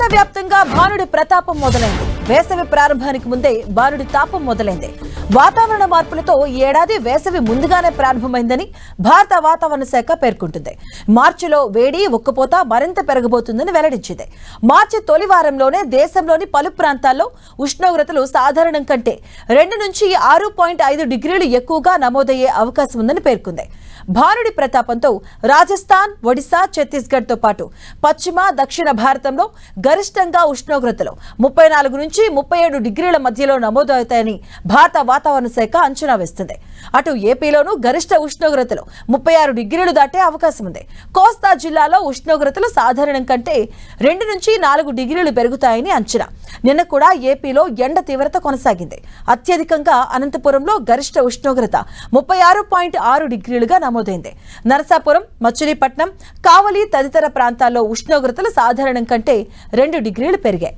దేశవ్యాప్తంగా భానుడి ప్రతాపం మొదలైంది. వేసవి ప్రారంభానికి ముందే భానుడి తాపం మొదలైంది. వాతావరణ మార్పులతో ఈ ఏడాది వేసవి ముందుగానే ప్రారంభమైందని భారత వాతావరణ శాఖ పేర్కొంటుంది. మార్చిలో వేడి ఉక్కపోత మరింత పెరగబోతుందని వెల్లడించింది. మార్చి తొలి వారంలోనే దేశంలోని పలు ప్రాంతాల్లో ఉష్ణోగ్రతలు సాధారణం కంటే 2 నుంచి 6.5 డిగ్రీలు ఎక్కువగా నమోదయ్యే అవకాశం ఉందని పేర్కొంది. భానుడి ప్రతాపంతో రాజస్థాన్, ఒడిశా, ఛత్తీస్గఢ్ తో పాటు పశ్చిమ, దక్షిణ భారతంలో గరిష్టంగా ఉష్ణోగ్రతలు 34 నుంచి 37 డిగ్రీల మధ్యలో నమోదవుతాయని భారత వాతావరణ శాఖ అంచనా వేస్తుంది. అటు ఏపీలోనూ గరిష్ట ఉష్ణోగ్రతలు 36 డిగ్రీలు దాటే అవకాశం ఉంది. కోస్తా జిల్లాలో ఉష్ణోగ్రతలు సాధారణం కంటే 2 నుంచి 4 డిగ్రీలు పెరుగుతాయని అంచనా. నిన్న కూడా ఏపీలో ఎండ తీవ్రత కొనసాగింది. అత్యధికంగా అనంతపురంలో గరిష్ట ఉష్ణోగ్రత 36.6 డిగ్రీలుగా నమోదైంది. నరసాపురం, మచిలీపట్నం, కావలి తదితర ప్రాంతాల్లో ఉష్ణోగ్రతలు సాధారణం కంటే 2 డిగ్రీలు పెరిగాయి.